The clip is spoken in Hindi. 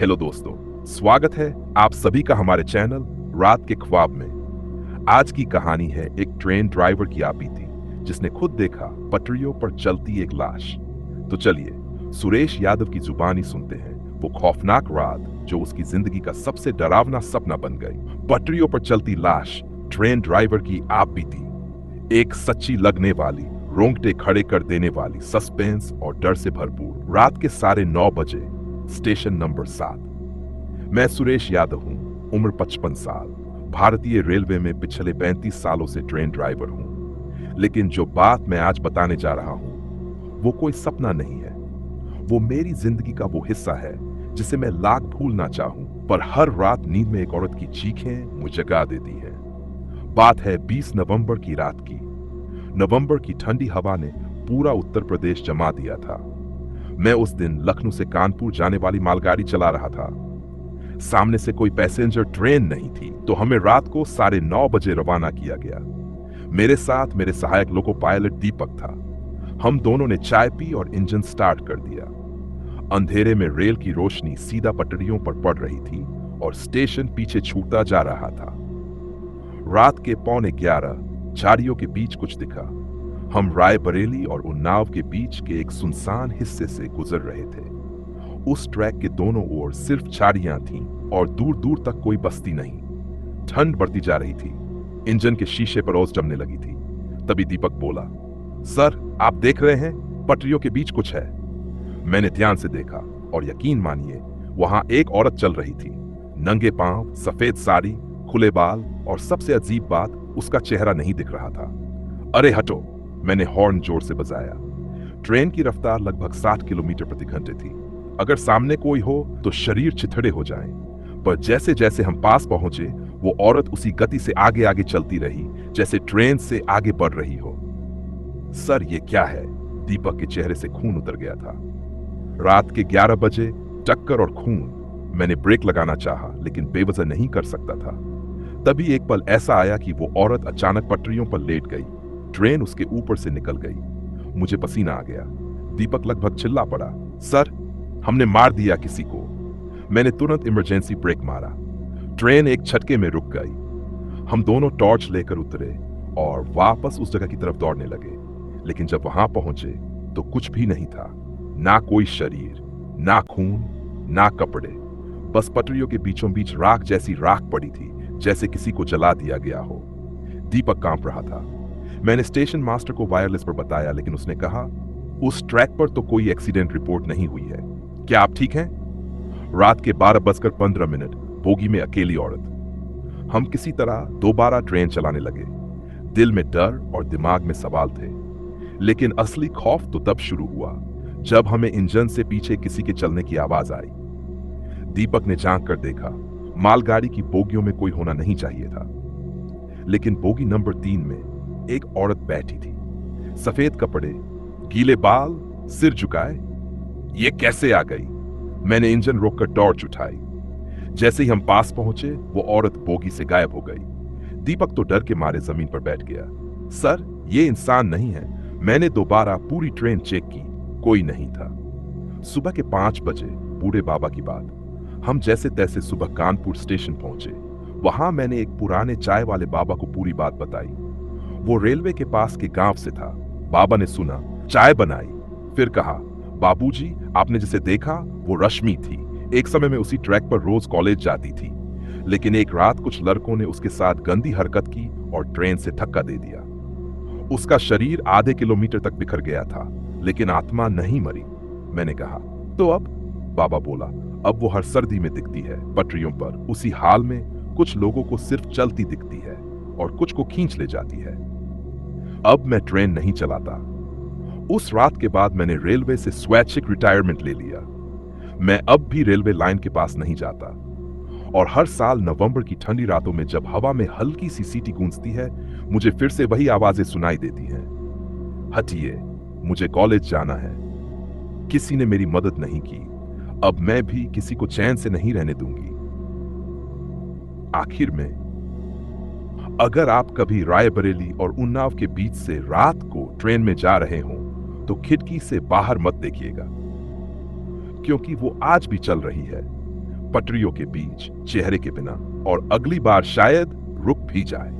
हेलो दोस्तों, स्वागत है आप सभी का हमारे चैनल रात के ख्वाब में। आज की कहानी है एक ट्रेन ड्राइवर की आप बीती जिसने खुद देखा पटरियों पर चलती एक लाश। तो चलिए सुरेश यादव की जुबानी सुनते हैं वो खौफनाक रात जो उसकी जिंदगी का सबसे डरावना सपना बन गई। पटरियों पर चलती लाश, ट्रेन ड्राइवर की आप बीती, एक सच्ची लगने वाली, रोंगटे खड़े कर देने वाली, सस्पेंस और डर से भरपूर। रात के 9:30 बजे, स्टेशन नंबर 7। मैं सुरेश यादव हूं, उम्र 55 साल, भारतीय रेलवे में पिछले 35 सालों से ट्रेन ड्राइवर हूं। लेकिन जो बात मैं आज बताने जा रहा हूं वो कोई सपना नहीं है, वो मेरी जिंदगी का वो हिस्सा है जिसे मैं लाख भूलना चाहूं, पर हर रात नींद में एक औरत की चीखें मुझे जगा देती हैं। बात है 20 नवंबर की रात की। नवंबर की ठंडी हवा ने पूरा उत्तर प्रदेश जमा दिया था। मैं उस दिन लखनऊ से कानपुर जाने वाली मालगाड़ी चला रहा था। सामने से कोई पैसेंजर ट्रेन नहीं थी, तो हमें रात को 9:30 बजे रवाना किया गया। मेरे साथ मेरे सहायक लोको पायलट दीपक था। हम दोनों ने चाय पी और इंजन स्टार्ट कर दिया। अंधेरे में रेल की रोशनी सीधा पटरियों पर पड़ रही थी और स्टेशन पीछे छूटता जा रहा था। रात के 11:15 झाड़ियों के बीच कुछ दिखा। हम रायबरेली और उन्नाव के बीच के एक सुनसान हिस्से से गुजर रहे थे। उस ट्रैक के दोनों ओर सिर्फ झाड़ियां थीं और दूर दूर तक कोई बस्ती नहीं। ठंड बढ़ती जा रही थी, इंजन के शीशे पर ओस जमने लगी थी। तभी दीपक बोला, सर आप देख रहे हैं पटरियों के बीच कुछ है। मैंने ध्यान से देखा और यकीन मानिए वहां एक औरत चल रही थी, नंगे पांव, सफेद साड़ी, खुले बाल, और सबसे अजीब बात उसका चेहरा नहीं दिख रहा था। अरे हटो, मैंने हॉर्न जोर से बजाया। ट्रेन की रफ्तार लगभग 60 किलोमीटर प्रति घंटे थी। अगर सामने कोई हो तो शरीर चिथड़े हो जाएं। पर जैसे जैसे हम पास पहुंचे वो औरत उसी गति से आगे आगे चलती रही जैसे ट्रेन से आगे बढ़ रही हो। सर ये क्या है? दीपक के चेहरे से खून उतर गया था। रात के 11 बजे, टक्कर और खून। मैंने ब्रेक लगाना चाहा लेकिन बेवजह नहीं कर सकता था। तभी एक पल ऐसा आया कि वो औरत अचानक पटरियों पर लेट गई। ट्रेन उसके ऊपर से निकल गई। मुझे पसीना आ गया। दीपक लगभग चिल्ला पड़ा, सर हमने मार दिया किसी को। मैंने तुरंत इमरजेंसी ब्रेक मारा। ट्रेन एक झटके में रुक गई। हम दोनों टॉर्च लेकर उतरे और वापस उस जगह की तरफ दौड़ने लगे। लेकिन जब वहां पहुंचे तो कुछ भी नहीं था। ना कोई शरीर, ना खून, ना कपड़े। बस पटरियों के बीचों बीच राख जैसी राख पड़ी थी, जैसे किसी को जला दिया गया हो। दीपक कांप रहा था। मैंने स्टेशन मास्टर को वायरलेस पर बताया, लेकिन उसने कहा, उस ट्रैक पर तो कोई एक्सीडेंट रिपोर्ट नहीं हुई है। क्या आप ठीक हैं? रात के 12:15 बोगी में अकेली औरत। हम किसी तरह दोबारा ट्रेन चलाने लगे। दिल में डर और दिमाग में सवाल थे। लेकिन असली खौफ तो तब शुरू हुआ जब हमें इंजन से पीछे किसी के चलने की आवाज आई। दीपक ने झांक कर देखा। मालगाड़ी की बोगियों में कोई होना नहीं चाहिए था, लेकिन बोगी नंबर 3 में एक औरत बैठी थी। सफेद कपड़े, गीले बाल, सिर झुकाए। ये कैसे आ गई? मैंने इंजन रोककर टॉर्च उठाई। जैसे ही हम पास पहुंचे वो औरत बोगी से गायब हो गई। दीपक तो डर के मारे जमीन पर बैठ गया। सर ये इंसान नहीं है। मैंने दोबारा पूरी ट्रेन चेक की, कोई नहीं था। सुबह के 5 बजे, बूढ़े बाबा की बात। हम जैसे तैसे सुबह कानपुर स्टेशन पहुंचे। वहां मैंने एक पुराने चाय वाले बाबा को पूरी बात बताई। वो रेलवे के पास के गांव से था। बाबा ने सुना, चाय बनाई, फिर कहा, बाबूजी आपने जिसे देखा वो रश्मि थी। एक समय में उसी ट्रैक पर रोज कॉलेज जाती थी, लेकिन एक रात कुछ लड़कों ने उसके साथ गंदी हरकत की और ट्रेन से धक्का दे दिया। उसका शरीर आधे किलोमीटर तक बिखर गया था, लेकिन आत्मा नहीं मरी। मैंने कहा, तो अब? बाबा बोला, अब वो हर सर्दी में दिखती है पटरियों पर, उसी हाल में। कुछ लोगों को सिर्फ चलती दिखती है और कुछ को खींच ले जाती है। अब मैं ट्रेन नहीं चलाता। उस रात के बाद मैंने रेलवे से स्वैच्छिक रिटायरमेंट ले लिया। मैं अब भी रेलवे लाइन के पास नहीं जाता। और हर साल नवंबर की ठंडी रातों में जब हवा में हल्की सी सीटी गूंजती है, मुझे फिर से वही आवाजें सुनाई देती हैं, हटिए, मुझे कॉलेज जाना है। किसी ने मेरी मदद नहीं की। अब मैं भी किसी को चैन से नहीं रहने दूंगी। आखिर में, अगर आप कभी रायबरेली और उन्नाव के बीच से रात को ट्रेन में जा रहे हों तो खिड़की से बाहर मत देखिएगा, क्योंकि वो आज भी चल रही है। पटरियों के बीच चेहरे के बिना, और अगली बार शायद रुक भी जाए।